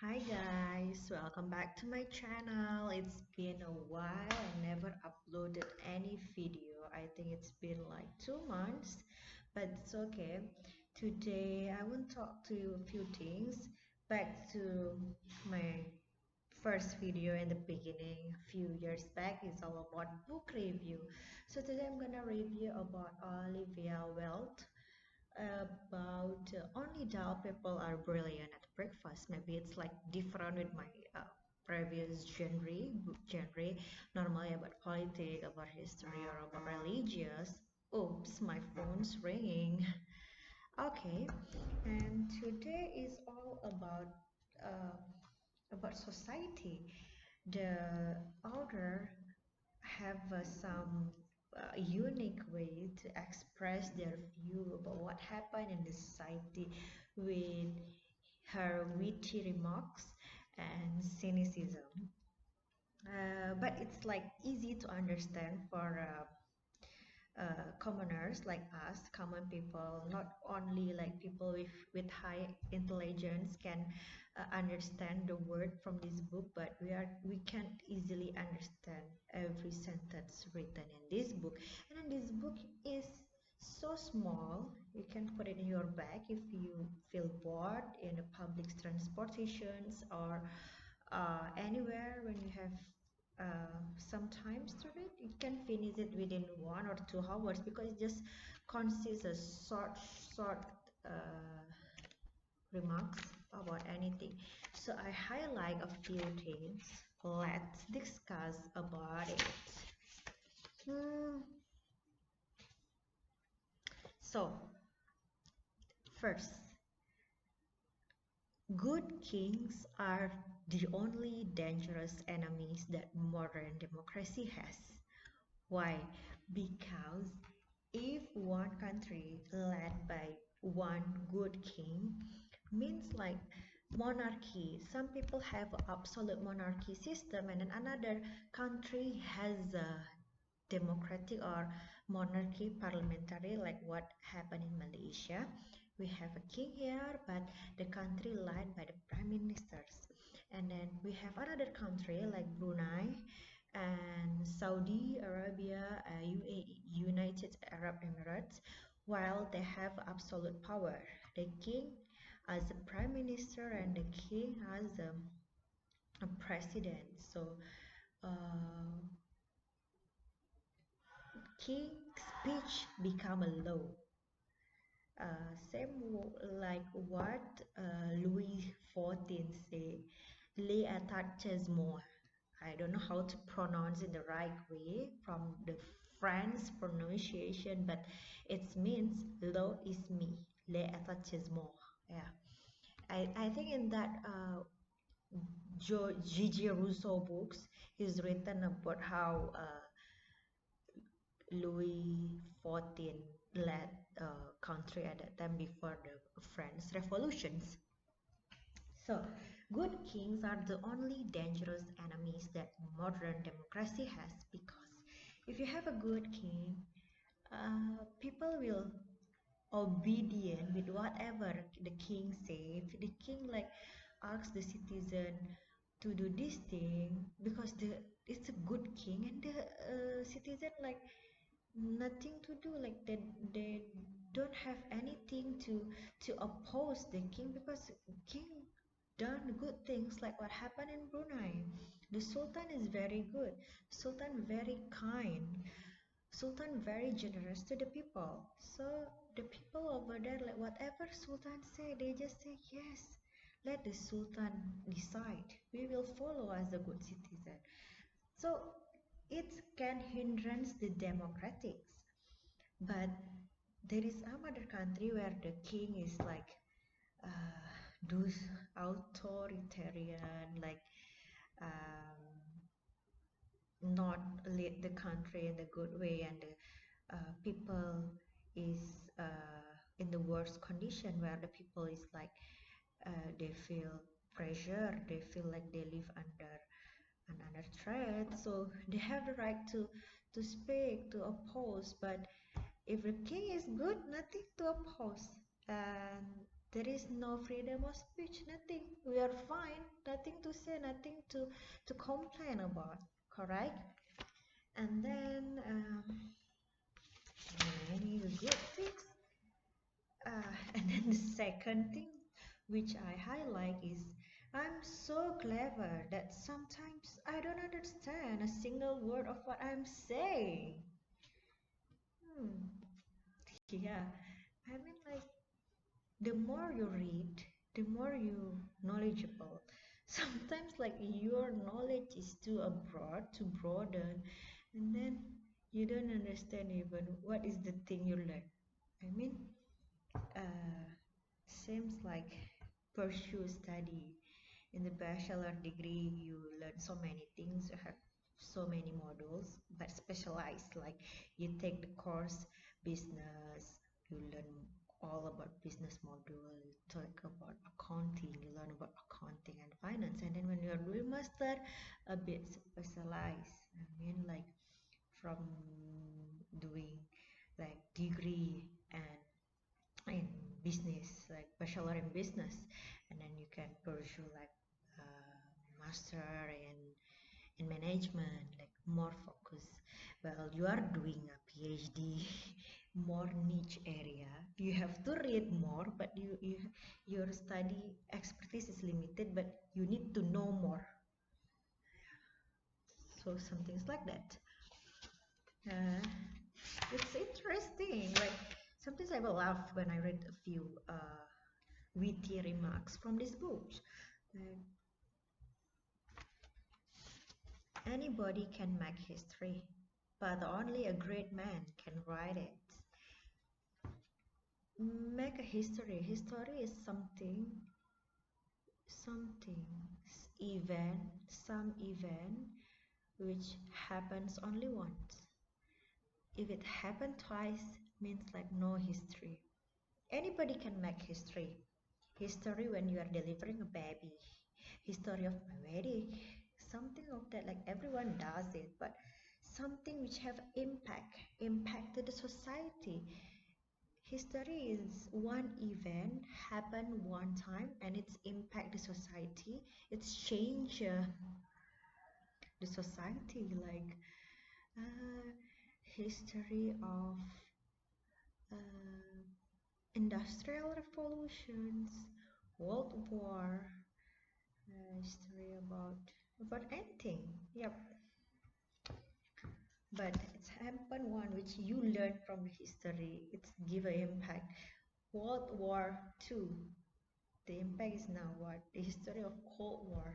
Hi guys, welcome back to my channel. It's been a while. I never uploaded any video. I think it's been like 2 months, but it's okay. Today I want to talk to you a few things. Back to my first video in the beginning, a few years back, is all about book review. So today I'm gonna review about Olivia Wilde about only dull people are brilliant at breakfast. Maybe it's like different with my previous book genre, normally about politics, about history, or about religious. Oops, my phone's ringing. Okay, and today is all uh, about society. The author have some unique way to express their view about what happened in the society with her witty remarks and cynicism. But it's like easy to understand for commoners like us, common people, not only like people with high intelligence can understand the word from this book, but we can't easily understand every sentence written in this book. And then this book is so small, you can put it in your bag if you feel bored in the public transportations or anywhere when you have sometimes to read. You can finish it within 1 or 2 hours because it just consists of short remarks about anything. So I highlight a few things. Let's discuss about it. Hmm. So first, good kings are the only dangerous enemies that modern democracy has. Why? Because if one country led by one good king means like monarchy, some people have absolute monarchy system and then another country has a democratic or monarchy parliamentary like what happened in Malaysia. We have a king here, but the country led by the prime ministers. And then we have another country like Brunei and Saudi Arabia, UAE, United Arab Emirates, while they have absolute power. The king as a prime minister and the king as a president. So uh, King's speech become a law. Same like what Louis XIV say, les attachements. I don't know how to pronounce it the right way from the French pronunciation, but it means law is me, les attachements. Yeah, I think in that Gigi Rousseau books, he's written about how Louis XIV led a country at that time before the French revolutions. So, good kings are the only dangerous enemies that modern democracy has because if you have a good king, people will obedient with whatever the king say. If the king like asks the citizen to do this thing because the it's a good king and the citizen like nothing to do, like they don't have anything to oppose the king because king done good things like what happened in Brunei. The sultan is very good, sultan very kind, sultan very generous to the people. So the people over there, like whatever sultan say, they just say yes, let the sultan decide, we will follow as a good citizen. So it can hindrance the democratics. But there is some other country where the king is like those authoritarian, like um, not lead the country in the good way, and the people is in the worst condition where the people is like they feel pressure, they feel like they live under threat, so they have the right to speak, to oppose. But if the king is good, nothing to oppose. And There is no freedom of speech, nothing. We are fine, nothing to say, nothing to complain about, correct? And then many good things. And then the second thing which I highlight is I'm so clever that sometimes I don't understand a single word of what I'm saying. Hmm. Yeah, I mean, like, the more you read, the more you knowledgeable. Sometimes, like, your knowledge is too broad, too broaden, and then you don't understand even what is the thing you learn. I mean, uh, seems like pursue study. In the bachelor degree, you learn so many things, you have so many modules, but specialized, like you take the course business, you learn all about business module, you talk about accounting, you learn about accounting and finance, and then when you are doing master, a bit specialized. I mean, like, from doing like degree and in business, like bachelor in business, and then you can pursue like master in management, like more focus. Well, you are doing a PhD, more niche area. You have to read more, but your study expertise is limited, but you need to know more. So some things like that. Uh, it's interesting. Like sometimes I will laugh when I read a few witty remarks from this book. Like, anybody can make history, but only a great man can write it. Make a history. History is something, event, some event which happens only once. If it happened twice, means like no history. Anybody can make history. History when you are delivering a baby. History of my wedding. Something of that, like everyone does it, but something which have impact to the society. History is one event happen one time and it's impact the society. It's change the society, like uh, history of uh, industrial revolutions, World War, history about anything. Yep. But it's happened one which you learn from history. It's give an impact. World War II. The impact is now what? The history of Cold War.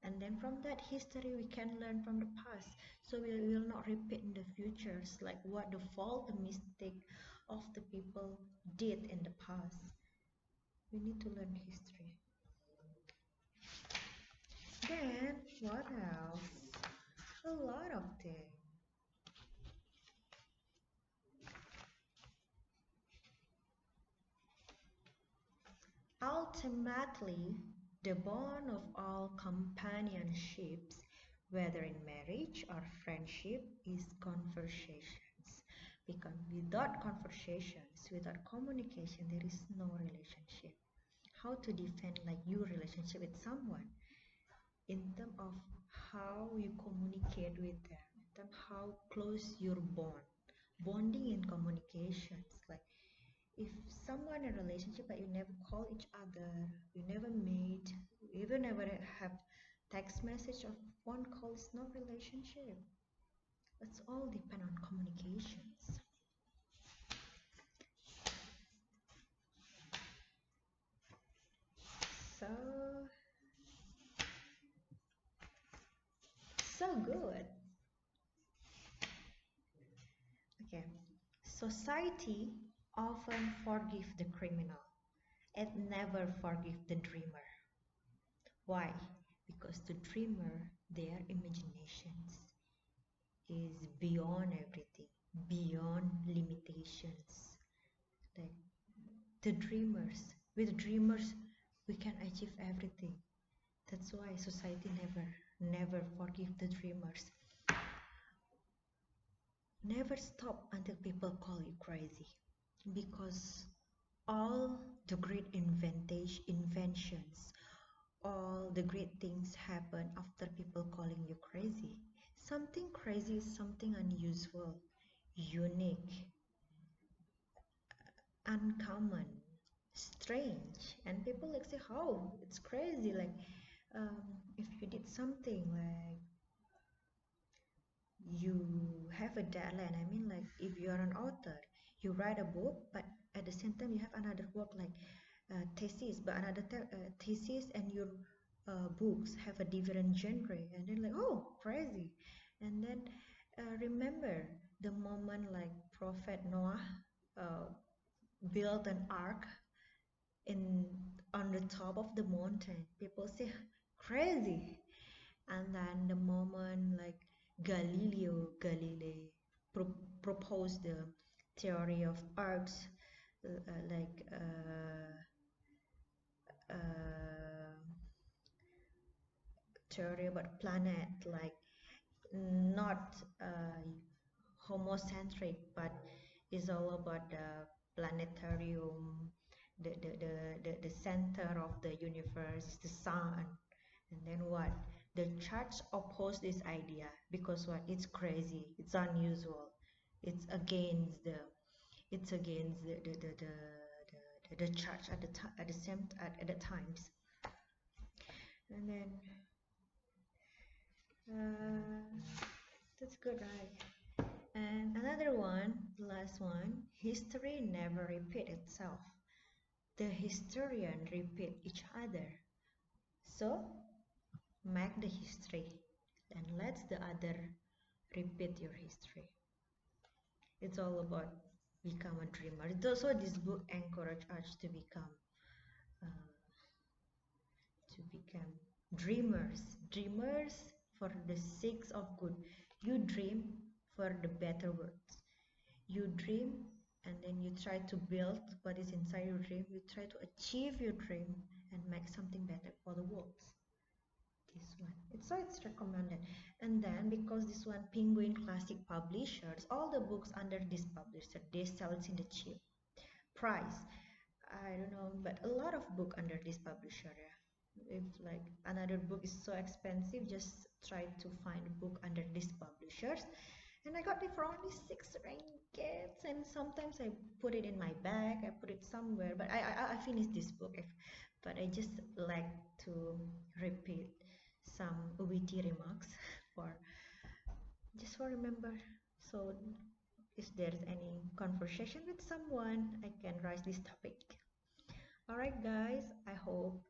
And then from that history we can learn from the past. So we will not repeat in the futures like what the fault, the mistake of the people did in the past. We need to learn history. Then what else? A lot of things. Ultimately, the bond of all companionships, whether in marriage or friendship, is conversations. Because without conversations, without communication, there is no relationship. How to defend like your relationship with someone in terms of how you communicate with them, in terms how close your bonding in communications, like if someone in a relationship but you never call each other, you never meet, you even never have text message or phone call, it's not relationship. It's all depend on communications. So so good. Okay. Society often forgive the criminal and never forgive the dreamer. Why? Because the dreamer, their imaginations is beyond everything, beyond limitations. Like the dreamers, with dreamers, we can achieve everything. That's why society never forgive the dreamers. Never stop until people call you crazy. Because all the great inventions, all the great things happen after people calling you crazy. Something crazy is something unusual, unique, uncommon, strange, and people like say, "Oh, it's crazy!" Like, if you did something like you have a deadline. I mean, like if you are an author, you write a book, but at the same time you have another work like thesis, but another thesis and your books have a different genre, and then like, oh, crazy. And then remember the moment like Prophet Noah uh, built an ark in on the top of the mountain. People say crazy. And then the moment like Galileo Galilei proposed the theory of Earth, like uh, theory about planet, like not homocentric, but is all about the planetarium, the center of the universe, the sun. And then what? The church opposed this idea because what? It's crazy, it's unusual, it's against the church at the times. And then that's good, right? And another one, the last one, history never repeat itself. The historian repeat each other. So make the history and let the other repeat your history. It's all about become a dreamer. It's also this book encourage us uh, to become dreamers for the sake of good. You dream for the better words. You dream and then you try to build what is inside your dream. You try to achieve your dream and make something better for the world. This one, it's recommended. And then because this one Penguin Classic Publishers, all the books under this publisher, they sell it in the cheap price. I don't know, but a lot of book under this publisher, yeah. If like another book is so expensive, just try to find a book under this publishers. And I got it for only 6 ringgits, and sometimes I put it in my bag, I put it somewhere, but I finished this book. But I just like to repeat some witty remarks for just for remember. So if there's any conversation with someone, I can raise this topic. Alright guys, I hope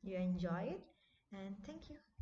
you enjoy it, and thank you.